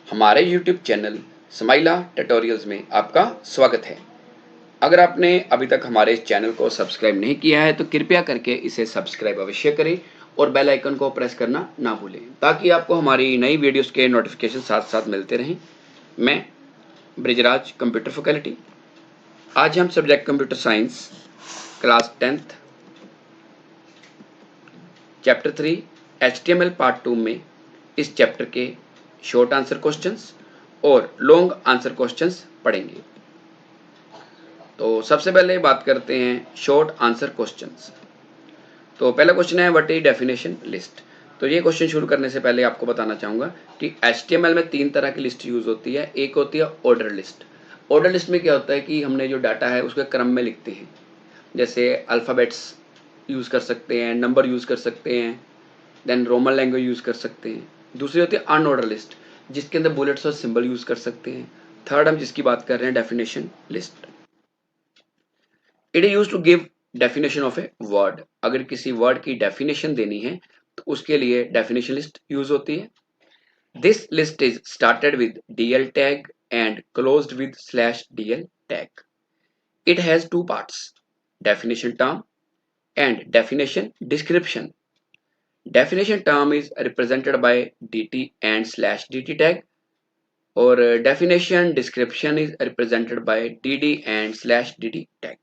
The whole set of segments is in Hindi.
हमारे YouTube चैनल स्माइला ट्यूटोरियल्स में आपका स्वागत है। अगर आपने अभी तक हमारे इस चैनल को सब्सक्राइब नहीं किया है तो कृपया करके इसे सब्सक्राइब अवश्य करें और बेल आइकन को प्रेस करना ना भूलें ताकि आपको हमारी नई वीडियोस के नोटिफिकेशन साथ साथ मिलते रहें। मैं ब्रिजराज कंप्यूटर फैकल्टी। आज हम subject computer science class 10th chapter 3 HTML part 2 में इस चैप्टर के शॉर्ट आंसर क्वेश्चंस और लॉन्ग आंसर क्वेश्चंस पढ़ेंगे। तो सबसे पहले बात करते हैं शॉर्ट आंसर क्वेश्चंस। तो पहला क्वेश्चन है व्हाट इज डेफिनेशन लिस्ट। तो ये क्वेश्चन शुरू करने से पहले आपको बताना चाहूँगा कि HTML में 3 तरह की लिस्ट यूज़ होती है। एक होती है ऑर्डर लिस्ट। ऑर्डर लिस्ट में क्या होता है कि हमने जो डाटा है उसके क्रम में लिखते हैं, जैसे अल्फ़ाबेट्स यूज़ कर सकते हैं, नंबर यूज़ कर सकते हैं, देन रोमन लैंग्वेज यूज़ कर सकते हैं। दूसरी होती है अनऑर्डर लिस्ट, जिसके अंदर बुलेट्स और सिंबल यूज़ कर सकते हैं। थर्ड हम जिसकी बात कर रहे हैं definition list. It is use to give definition of a word. अगर किसी वर्ड की डेफिनेशन देनी है तो उसके लिए डेफिनेशन लिस्ट यूज होती है। This list is started with DL tag and closed with /DL tag. It has two parts, definition term and definition description. Definition term is represented by DT and /DT tag और definition description is represented by DD and /DD tag.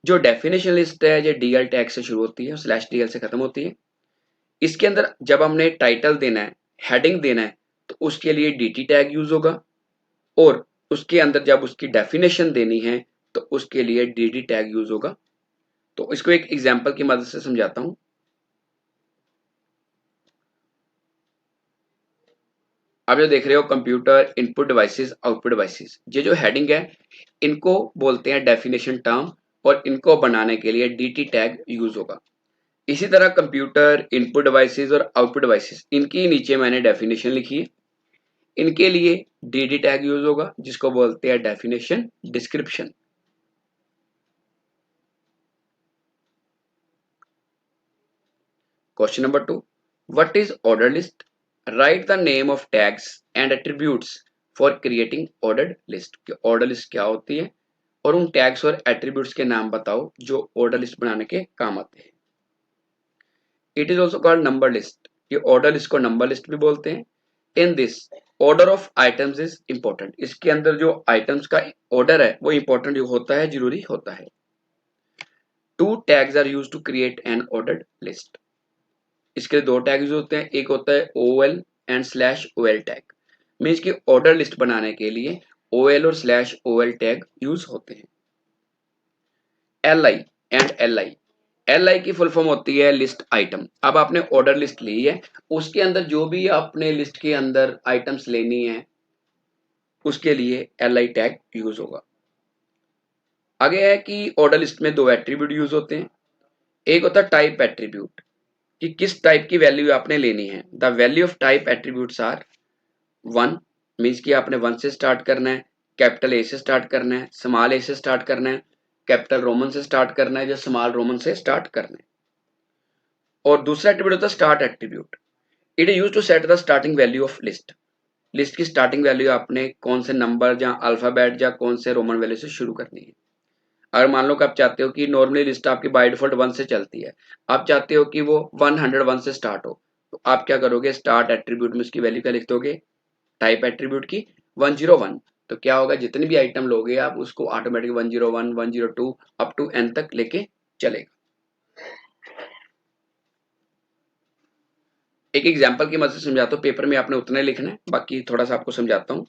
जो डेफिनेशन लिस्ट है ये DL टैग से शुरू होती है, /DL से खत्म होती है। इसके अंदर जब हमने टाइटल देना है, हेडिंग देना है, तो उसके लिए DT टैग यूज होगा और उसके अंदर जब उसकी डेफिनेशन देनी है तो उसके लिए DD टैग यूज होगा। तो इसको एक एग्जांपल की मदद से समझाता हूं। आप जो देख रहे हो computer input devices output devices, ये जो हेडिंग है इनको बोलते हैं डेफिनेशन टर्म और इनको बनाने के लिए DT टैग यूज होगा। इसी तरह कंप्यूटर इनपुट डिवाइसेस और आउटपुट डिवाइसेस, इनकी नीचे मैंने डेफिनेशन लिखी है, इनके लिए DD टैग यूज होगा जिसको बोलते हैं definition description. Question number 2, what is order list. Right the name of tags and attributes for creating ordered list. Order list क्या होती है और उन टैग्स और एट्रीब्यूट्स के नाम बताओ जो ऑर्डर लिस्ट बनाने के काम आते हैं। It is also called number list. ये ऑर्डर लिस्ट को नंबर लिस्ट भी बोलते हैं। In this order of items is important. इसके अंदर जो आइटम्स का ऑर्डर है वो इंपॉर्टेंट होता है, जरूरी होता है। Two tags are use to create an ordered list. इसके लिए 2 टैग यूज होते हैं। एक होता है OL and /OL tag. Means की ऑर्डर लिस्ट बनाने के लिए OL और /OL टैग यूज होते हैं। LI एंड LI की फुल फॉर्म होती है लिस्ट आइटम। अब आपने ऑर्डर लिस्ट ली है, उसके अंदर जो भी आपने लिस्ट के अंदर आइटम्स लेनी है उसके लिए LI टैग यूज होगा। आगे है कि ऑर्डर लिस्ट में 2 एट्रीब्यूट यूज होते हैं। एक होता है टाइप एट्रीब्यूट, कि किस टाइप की वैल्यू आपने लेनी है। The value of type attributes are 1, means कि आपने 1 से स्टार्ट करना है, कैपिटल A से स्टार्ट करना है, स्मॉल a से स्टार्ट करना है, कैपिटल रोमन से स्टार्ट करना है या स्मॉल रोमन से स्टार्ट करना है। और दूसरा एट्रीब्यूट होता है start attribute. It is use to set the starting value of list. List की स्टार्टिंग वैल्यू आपने कौन से नंबर या अल्फाबेट या कौन से रोमन वैल्यू से शुरू करनी है। अगर मान लो कि आप चाहते हो कि नॉर्मली लिस्ट आपकी बाय डिफॉल्ट 1 से चलती है, आप चाहते हो कि वो 101 से स्टार्ट हो, तो आप क्या करोगे, स्टार्ट एट्रीब्यूट में उसकी वैल्यू क्या लिख दोगे, टाइप एट्रीब्यूट की 101। तो क्या होगा, जितने भी आइटम लोगे आप उसको ऑटोमेटिक 101 102 अप टू n तक लेके चलेगा। एक एग्जांपल की मदद से समझाता हूँ। पेपर में आपने उतना लिखना है, बाकी थोड़ा सा आपको समझाता हूँ।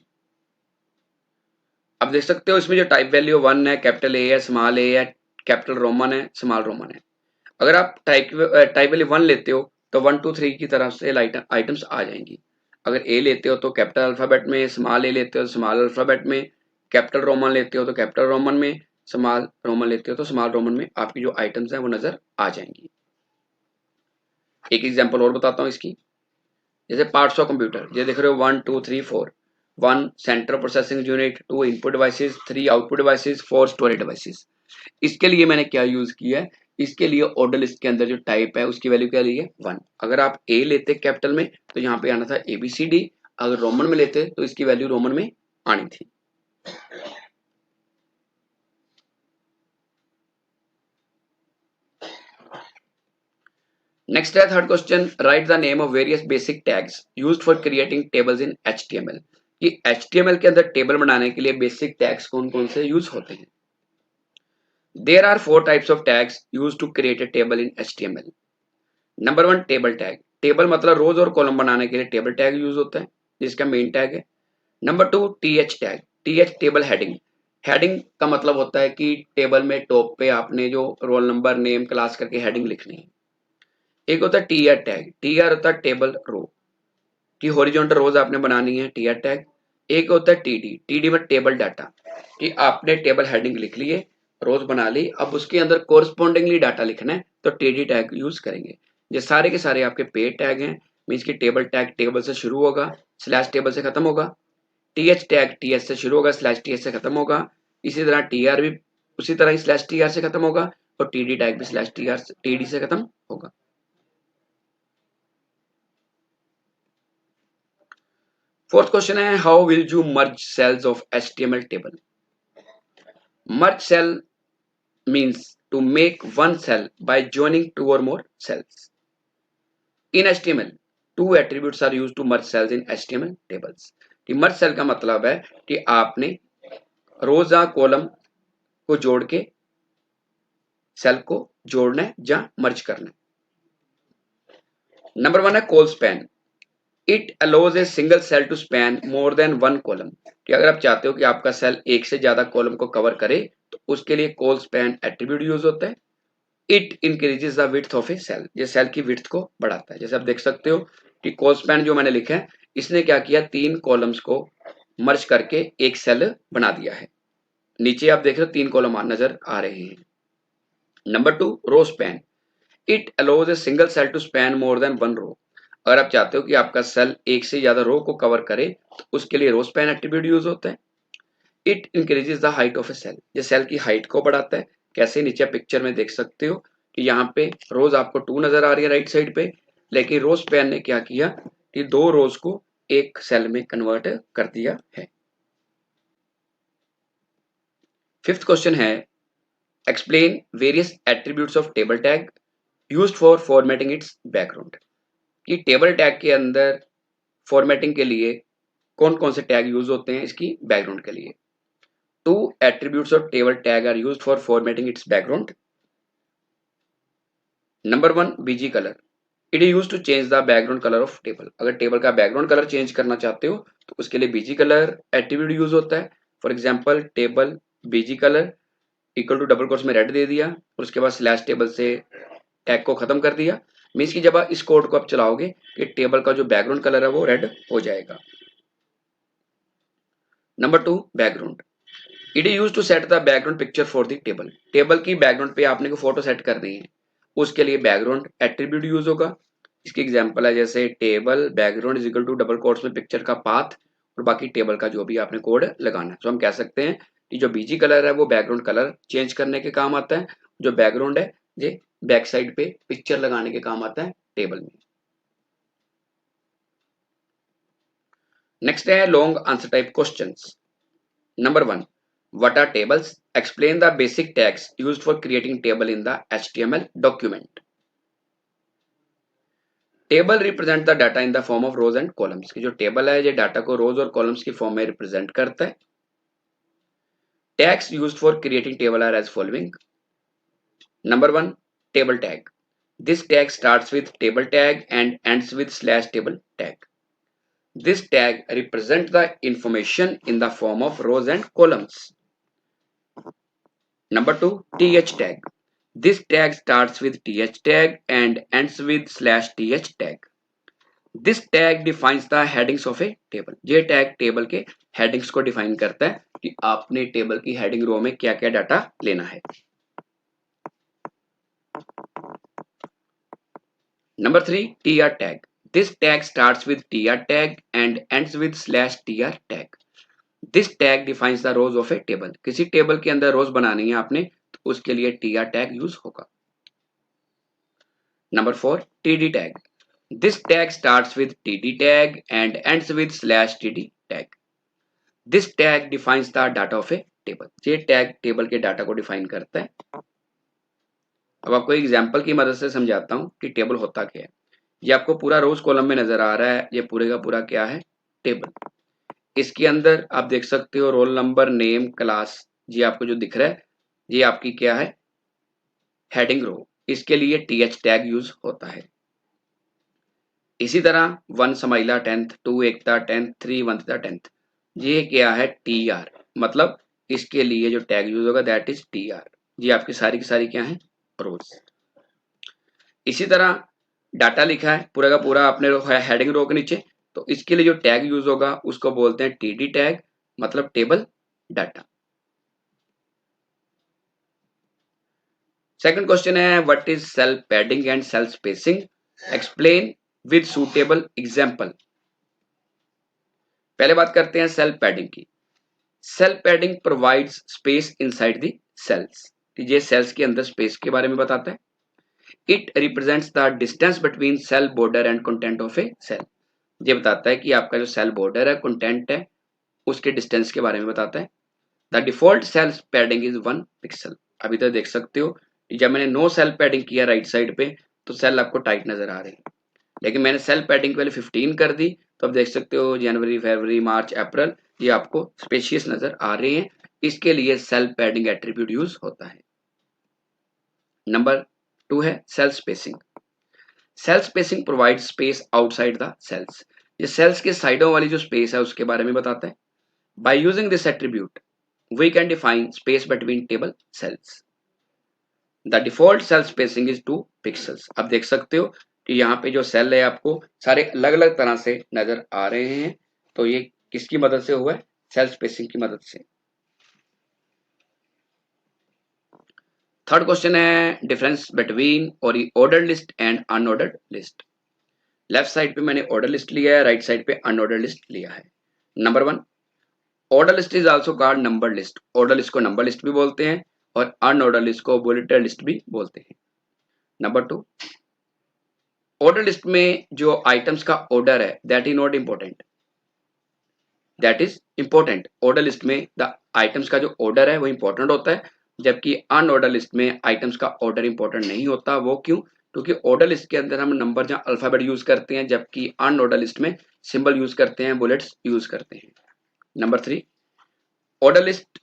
आप देख सकते हो इसमें जो टाइप वैल्यू 1 है, कैपिटल A है, स्मॉल a है, कैपिटल रोमन है, स्मॉल रोमन है। अगर आप टाइप वैल्यू 1 लेते हो तो 1 2 3 की तरफ से आइटम्स आ जाएंगी। अगर A लेते हो तो कैपिटल अल्फाबेट में, स्मॉल a लेते हो तो स्मॉल अल्फाबेट में, कैपिटल रोमन लेते हो तो कैपिटल रोमन में, स्मॉल रोमन लेते हो तो स्मॉल रोमन में आपकी जो आइटम्स हैं वो नजर आ जाएंगी। एक एग्जांपल और बताता हूँ इसकी। जैसे पार्ट्स ऑफ कंप्यूटर, ये देख रहे हो 1 2 3 4। 1 central processing unit, 2 input devices, 3 output devices, 4 storage devices. इसके लिए मैंने क्या यूज किया है, इसके लिए ऑर्डर लिस्ट के अंदर जो टाइप है उसकी वैल्यू क्या ली है 1। अगर आप A लेते कैपिटल में तो यहाँ पे आना था ABCD, अगर रोमन में लेते तो इसकी वैल्यू रोमन में आनी थी। नेक्स्ट है third question, right the name of various basic tags used for creating tables in HTML। कि HTML के अंदर टेबल बनाने के लिए बेसिक टैग्स कौन कौन से यूज होते हैं। There are 4 types of tags used to create a table in HTML। Number 1 table tag, table मतलब रोज और कॉलम बनाने के लिए टेबल टैग यूज होता है जिसका मेन टैग है। Number 2 TH tag, TH table heading, heading का मतलब होता है कि टेबल में टॉप पे आपने जो रोल नंबर नेम क्लास करके हेडिंग लिखनी है। एक होता है TR टैग, TR होता है टेबल रो कि हॉरिजॉन्टल रोज आपने बनानी है, TR टैग। एक होता है TD, TD में टेबल डाटा कि आपने टेबल हेडिंग लिख ली है, रोज बना ली, अब उसके अंदर कोरस्पॉन्डिंगली डाटा लिखना है तो TD टैग यूज करेंगे। ये सारे के सारे आपके पेड टैग हैं, मीन्स की टेबल टैग टेबल से शुरू होगा स्लैश टेबल से खत्म होगा, TH टैग TH से शुरू होगा स्लैश TH से खत्म होगा, इसी तरह TR भी उसी तरह ही स्लैश TR से खत्म होगा और TD टैग भी स्लैश TD से खत्म होगा। फोर्थ क्वेश्चन है, how will you merge cells of HTML table. Merge cell means to make one cell by joining two or more cells. In HTML, two attributes are used to merge cells in HTML tables. कि merge cell का मतलब है कि आपने रोज या कॉलम को जोड़ के सेल को जोड़ना है या मर्ज करना है। नंबर 1 है colspan, it allows a single cell to span more than one column. कि अगर आप चाहते हो कि आपका सेल एक से ज्यादा कॉलम को कवर करे तो उसके लिए कॉल स्पैन एट्रीब्यूट यूज होता है। It increases the width of a cell, ये सेल की विड्थ को बढ़ाता है। जैसे आप देख सकते हो कि कॉल स्पैन जो मैंने लिखा है इसने क्या किया, 3 कॉलम्स को मर्ज करके एक सेल बना दिया है। नीचे आप देख रहे हो 3 कॉलम नजर आ रहे हैं। Number 2 row span, it allows a single cell to span more than one row. अगर आप चाहते हो कि आपका सेल एक से ज्यादा रो को कवर करे तो उसके लिए रो स्पैन एट्रीब्यूट यूज होता है। It increases the height of a cell, ये सेल की हाइट को बढ़ाता है। कैसे, नीचे पिक्चर में देख सकते हो कि यहाँ पे रोज आपको 2 नजर आ रही है राइट साइड पे, लेकिन रो स्पैन ने क्या किया कि 2 रोज को एक सेल में कन्वर्ट कर दिया है। फिफ्थ क्वेश्चन है, explain various attributes of table tag used for formatting it's background. कि टेबल टैग के अंदर फॉर्मेटिंग के लिए कौन कौन से टैग यूज होते हैं इसकी बैकग्राउंड के लिए। 2 attributes of table tag are used for formatting its background. Number 1 BG color, it is used to change the background color of table। अगर टेबल का बैकग्राउंड कलर चेंज करना चाहते हो तो उसके लिए BG कलर एट्रीब्यूट यूज होता है। For example table BG colour equal to double quotes में रेड दे दिया और उसके बाद स्लैश टेबल से टैग को खत्म कर दिया, मीन्स कि जब आप इस कोड को आप चलाओगे कि टेबल का जो बैकग्राउंड कलर है वो रेड हो जाएगा। Number 2 background, it is use to set the background picture for the table. Table की बैकग्राउंड पे आपने को फोटो सेट करनी है, उसके लिए बैकग्राउंड एट्रीब्यूट यूज होगा। इसकी एग्जांपल है जैसे table background is equal to double quotes में पिक्चर का पाथ और बाकी टेबल का जो भी आपने कोड लगाना है। तो हम कह सकते हैं कि जो बीजी कलर है वो बैकग्राउंड कलर चेंज करने के काम आता है, जो बैकग्राउंड है ये बैक साइड पे पिक्चर लगाने के काम आता है टेबल में। नेक्स्ट है long answer type questions. Number 1 what are tables, explain the basic tags used for creating table in the HTML document। Table represent the data in the form of rows and columns, की जो टेबल है ये डाटा को रोज और कॉलम्स की फॉर्म में रिप्रेजेंट करता है। Tags used for creating table are as following. Number 1 table tag, this tag starts with table tag and ends with slash table tag. This tag represent the information in the form of rows and columns. Number 2 th tag, this tag starts with th tag and ends with slash th tag। This tag defines the headings of a table। ये टैग टेबल के हेडिंग्स को डिफाइन करता है कि आपने टेबल की हेडिंग रो में क्या क्या डाटा लेना है। Number 3 tr tag, this tag starts with tr tag and ends with slash tr tag। This tag defines the rose of A table, किसी टेबल के अंदर रोज बनानी है आपने तो उसके लिए टीआर टैग यूज होगा। Number 4 TD tag, This tag starts with td tag and ends with /td tag. This tag defines the data of a table. ये टैग टेबल के डाटा को डिफाइन करता है। अब आपको एग्जांपल की मदद से समझाता हूं कि टेबल होता क्या है। ये आपको पूरा रोज कॉलम में नजर आ रहा है, ये पूरे का पूरा क्या है, टेबल। इसके अंदर आप देख सकते हो रोल नंबर, नेम, क्लास, ये आपको जो दिख रहा है ये आपकी क्या है, हेडिंग रो। इसके लिए th टैग यूज होता है। इसी तरह 1 समाइला 10th, 2 एकता 10th, 3 वंशिता 10th, ये क्या है, tr, मतलब इसके लिए जो टैग यूज होगा दैट इज tr। ये आपकी सारी की सारी क्या है, रोज। इसी तरह डाटा लिखा है पूरा का पूरा आपने हेडिंग रो के नीचे, तो इसके लिए जो टैग यूज होगा उसको बोलते हैं td टैग, मतलब टेबल डाटा। सेकंड क्वेश्चन है what is cell padding and cell spacing, explain with suitable example. पहले बात करते हैं सेल पैडिंग की। Cell padding provides space inside the cells, ये सेल्स के अंदर स्पेस के बारे में बताता है। It represents the distance between cell border and content of a cell, ये बताता है कि आपका जो सेल बॉर्डर है, कंटेंट है, उसके डिस्टेंस के बारे में बताता है। The default cell padding is 1 pixel. अभी तक देख सकते हो जब मैंने नो सेल पैडिंग किया राइट साइड पे तो सेल आपको टाइट नजर आ रहे हैं, लेकिन मैंने सेल पैडिंग पहले 15 कर दी तो अब देख सकते हो जनवरी, फरवरी, मार्च, अप्रैल, ये आपको स्पेशियस नजर आ रहे हैं। इसके लिए सेल पैडिंग एट्रीब्यूट यूज होता है। नंबर 2 है cell spacing. Cell spacing provide space outside the cells, ये सेल्स के साइडों वाली जो स्पेस है उसके बारे में बताता है। By using this attribute we can define space between table cells. The default cell spacing is 2 pixels. अब देख सकते हो कि यहाँ पे जो सेल है आपको सारे अलग अलग तरह से नजर आ रहे हैं, तो ये किसकी मदद से हुआ है, सेल स्पेसिंग की मदद से। थर्ड क्वेश्चन है डिफरेंस बिटवीन और order list and unordered list. Left side पे मैंने ऑर्डर लिस्ट लिया है, राइट साइड पे अनऑर्डर्ड लिस्ट लिया है। Number 1, order list is also called number list. Order list को नंबर लिस्ट भी बोलते हैं और अनऑर्डर लिस्ट को बुलेटेड लिस्ट भी बोलते हैं। नंबर 2, ऑर्डर लिस्ट में जो आइटम्स का ऑर्डर है that is not important, that is important. Order list में द आइटम्स का जो ऑर्डर है वो इंपॉर्टेंट होता है, जबकि अनऑर्डर लिस्ट में आइटम्स का ऑर्डर इंपॉर्टेंट नहीं होता। वो क्यों, क्योंकि ऑर्डर लिस्ट के अंदर हम नंबर जहां अल्फाबेट यूज करते हैं, जबकि अनऑर्डर लिस्ट में सिंबल यूज करते हैं, बुलेट्स यूज करते हैं। Number 3, order list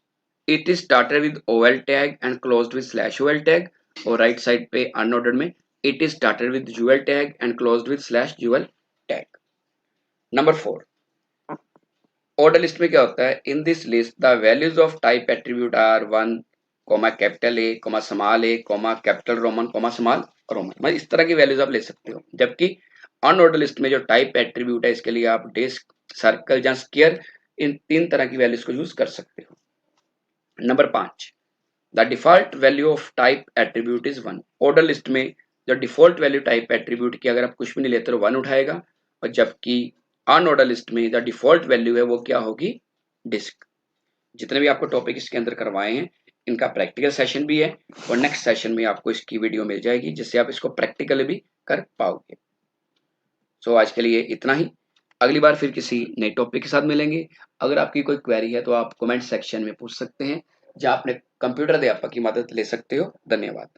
it is started with OL tag and closed with /OL tag, और राइट साइड पे अनऑर्डर्ड में it is started with UL tag and closed with /UL tag. Number 4, order list में क्या होता है, in this list the values of type attribute are 1, capital A, small a, capital Roman, small Roman, मतलब इस तरह की वैल्यूज आप ले सकते हो। जबकि अनऑर्डर लिस्ट में जो टाइप एट्रीब्यूट है इसके लिए आप डिस्क, सर्कल या स्क्वायर, इन 3 तरह की वैल्यूज को यूज कर सकते हो। Number 5, the default value of type attribute is 1। Order list में जो डिफॉल्ट वैल्यू टाइप एट्रीब्यूट की अगर आप कुछ भी नहीं लेते तो 1 उठाएगा, और जबकि अनऑर्डर लिस्ट में द डिफॉल्ट वैल्यू है वो क्या होगी, डिस्क। जितने भी आपको टॉपिक इसके अंदर करवाए हैं इनका प्रैक्टिकल सेशन भी है, और नेक्स्ट सेशन में आपको इसकी वीडियो मिल जाएगी जिससे आप इसको प्रैक्टिकली भी कर पाओगे। सो आज के लिए इतना ही, अगली बार फिर किसी नए टॉपिक के साथ मिलेंगे। अगर आपकी कोई क्वेरी है तो आप कमेंट सेक्शन में पूछ सकते हैं, जहाँ अपने कंप्यूटर अध्यापक की मदद ले सकते हो। धन्यवाद।